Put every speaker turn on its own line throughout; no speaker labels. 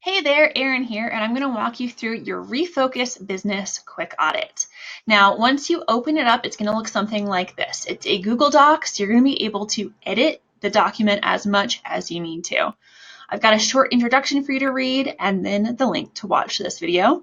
Hey there, Erin here, and I'm going to walk you through your Refocus Business Quick Audit. Now, once you open it up, it's going to look something like this. It's a Google Doc, so you're going to be able to edit the document as much as you need to. I've got a short introduction for you to read and then the link to watch this video.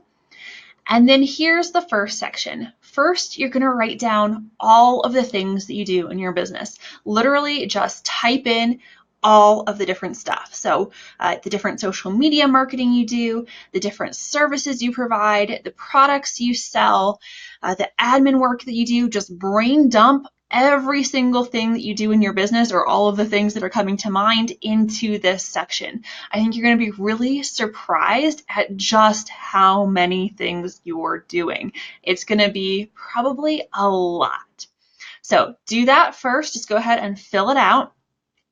And then here's the first section. First, you're going to write down all of the things that you do in your business. Literally just type in all of the different stuff. So the different social media marketing you do, the different services you provide, the products you sell, the admin work that you do, just brain dump every single thing that you do in your business or all of the things that are coming to mind into this section. I think you're going to be really surprised at just how many things you're doing. It's going to be probably a lot. So do that first. Just go ahead and fill it out.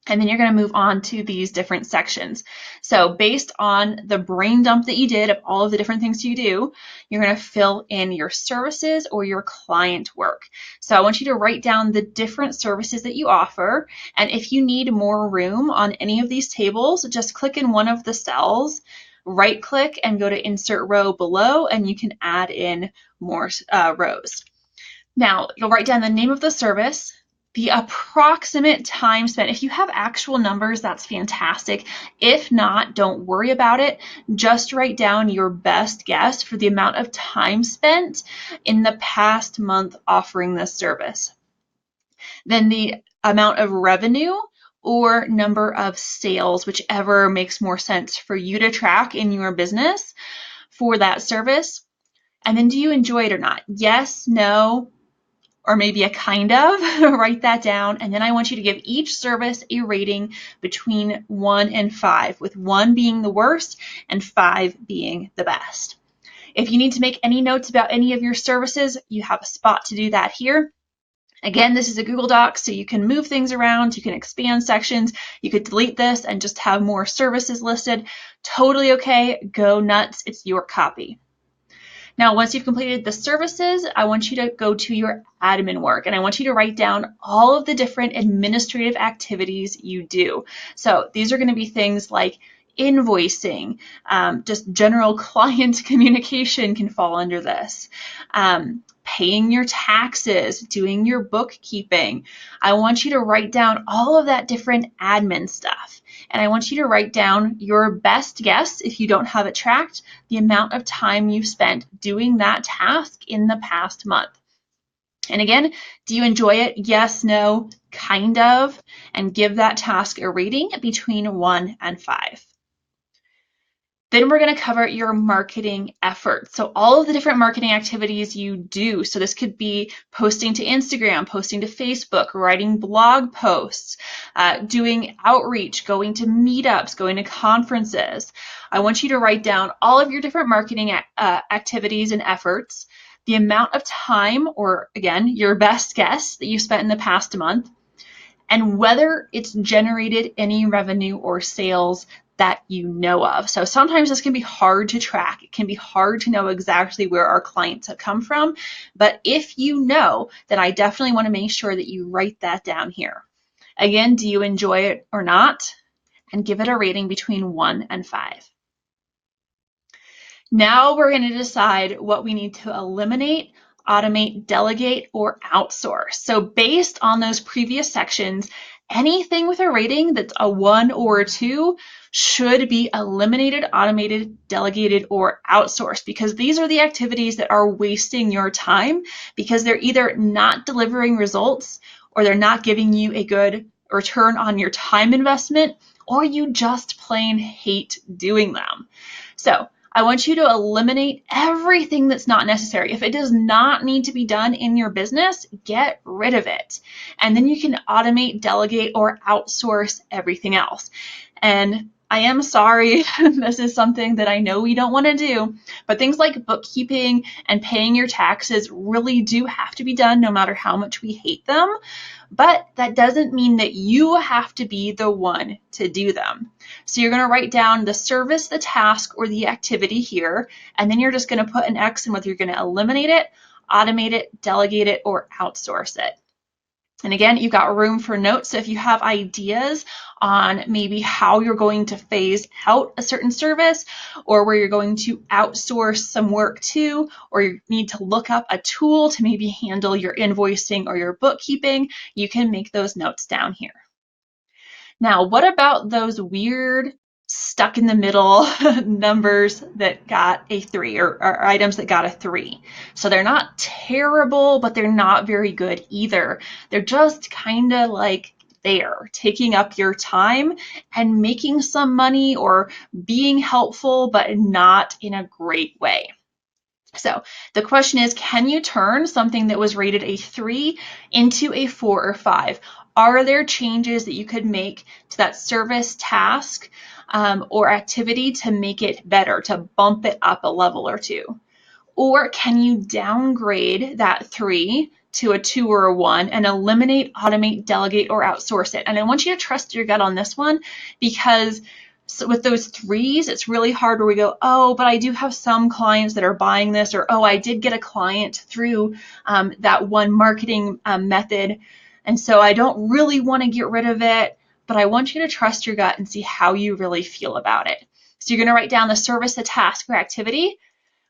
And then you're going to move on to these different sections. So based on the brain dump that you did of all of the different things you do, you're going to fill in your services or your client work. So I want you to write down the different services that you offer. And if you need more room on any of these tables, just click in one of the cells, right click and go to insert row below, and you can add in more rows. Now, you'll write down the name of the service, the approximate time spent. If you have actual numbers, that's fantastic. If not, don't worry about it. Just write down your best guess for the amount of time spent in the past month offering this service. Then the amount of revenue or number of sales, whichever makes more sense for you to track in your business for that service. And then do you enjoy it or not? Yes, no, or maybe a kind of. Write that down. And then I want you to give each service a rating between 1 and 5, with 1 being the worst and 5 being the best. If you need to make any notes about any of your services, you have a spot to do that here. Again, this is a Google Doc, so you can move things around, you can expand sections, you could delete this and just have more services listed. Totally okay, go nuts, it's your copy. Now, once you've completed the services, I want you to go to your admin work, and I want you to write down all of the different administrative activities you do. So these are going to be things like invoicing, just general client communication can fall under this. Paying your taxes, doing your bookkeeping. I want you to write down all of that different admin stuff. And I want you to write down your best guess, if you don't have it tracked, the amount of time you've spent doing that task in the past month. And again, do you enjoy it? Yes, no, kind of. And give that task a rating between 1 and 5. Then we're going to cover your marketing efforts. So all of the different marketing activities you do. So this could be posting to Instagram, posting to Facebook, writing blog posts, doing outreach, going to meetups, going to conferences. I want you to write down all of your different marketing activities and efforts, the amount of time, or again, your best guess that you spent in the past month, and whether it's generated any revenue or sales that you know of. So sometimes this can be hard to track. It can be hard to know exactly where our clients have come from. But if you know, then I definitely want to make sure that you write that down here. Again, do you enjoy it or not? And give it a rating between 1 and 5. Now we're going to decide what we need to eliminate, automate, delegate, or outsource. So based on those previous sections, anything with a rating that's a 1 or a 2 should be eliminated, automated, delegated, or outsourced, because these are the activities that are wasting your time because they're either not delivering results, or they're not giving you a good return on your time investment, or you just plain hate doing them. So I want you to eliminate everything that's not necessary. If it does not need to be done in your business, get rid of it. And then you can automate, delegate, or outsource everything else. And I am sorry, this is something that I know we don't want to do, but things like bookkeeping and paying your taxes really do have to be done no matter how much we hate them. But that doesn't mean that you have to be the one to do them. So you're going to write down the service, the task, or the activity here, and then you're just going to put an X in whether you're going to eliminate it, automate it, delegate it, or outsource it. And again, you've got room for notes. So if you have ideas on maybe how you're going to phase out a certain service, or where you're going to outsource some work to, or you need to look up a tool to maybe handle your invoicing or your bookkeeping, you can make those notes down here. Now, what about those weird stuck in the middle numbers that got a 3, or items that got a 3? So they're not terrible, but they're not very good either. They're just kind of like there, taking up your time and making some money or being helpful, but not in a great way. So the question is, can you turn something that was rated a 3 into a 4 or 5? Are there changes that you could make to that service, task, or activity to make it better, to bump it up a level or 2? Or can you downgrade that 3 to a 2 or a 1 and eliminate, automate, delegate, or outsource it? And I want you to trust your gut on this one, because with those 3s, it's really hard where we go, oh, but I do have some clients that are buying this, or oh, I did get a client through that one marketing method, and so I don't really want to get rid of it, but I want you to trust your gut and see how you really feel about it. So you're going to write down the service, the task, or activity,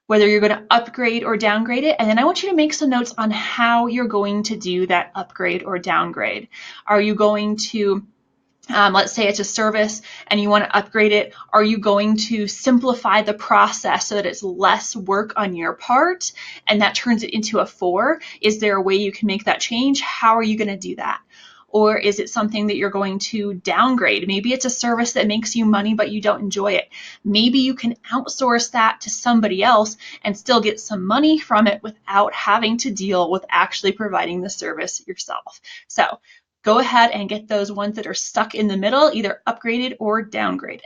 whether you're going to upgrade or downgrade it. And then I want you to make some notes on how you're going to do that upgrade or downgrade. Are you going to, let's say it's a service and you want to upgrade it. Are you going to simplify the process so that it's less work on your part and that turns it into a 4? Is there a way you can make that change? How are you going to do that? Or is it something that you're going to downgrade? Maybe it's a service that makes you money, but you don't enjoy it. Maybe you can outsource that to somebody else and still get some money from it without having to deal with actually providing the service yourself. So go ahead and get those ones that are stuck in the middle, either upgraded or downgraded.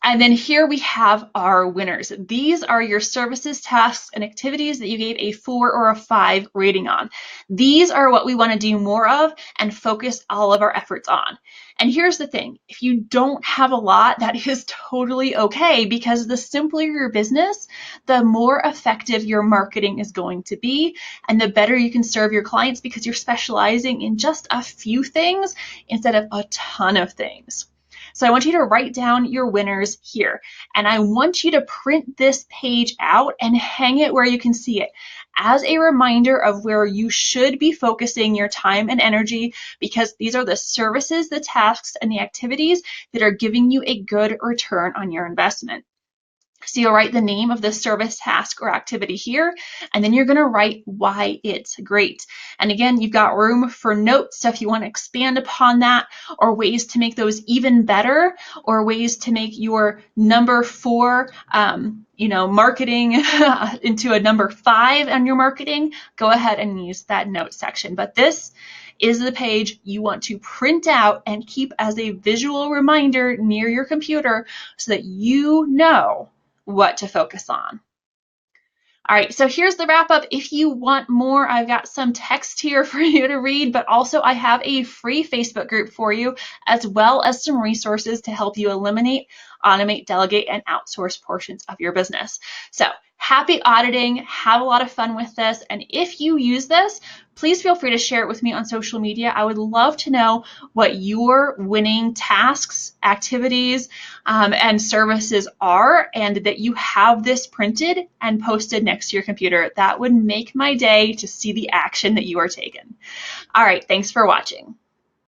And then here we have our winners. These are your services, tasks, and activities that you gave a 4 or a 5 rating on. These are what we want to do more of and focus all of our efforts on. And here's the thing, if you don't have a lot, that is totally okay, because the simpler your business, the more effective your marketing is going to be, and the better you can serve your clients because you're specializing in just a few things instead of a ton of things. So I want you to write down your winners here, and I want you to print this page out and hang it where you can see it as a reminder of where you should be focusing your time and energy, because these are the services, the tasks, and the activities that are giving you a good return on your investment. So you'll write the name of the service, task, or activity here, and then you're going to write why it's great. And again, you've got room for notes, so if you want to expand upon that, or ways to make those even better, or ways to make your number 4, marketing into a number 5 on your marketing, go ahead and use that note section. But this is the page you want to print out and keep as a visual reminder near your computer so that you know what to focus on. All right, so here's the wrap up. If you want more, I've got some text here for you to read, but also I have a free Facebook group for you, as well as some resources to help you eliminate, automate, delegate, and outsource portions of your business. So happy auditing, have a lot of fun with this, and if you use this, please feel free to share it with me on social media. I would love to know what your winning tasks, activities, and services are, and that you have this printed and posted next to your computer. That would make my day to see the action that you are taking. All right, thanks for watching.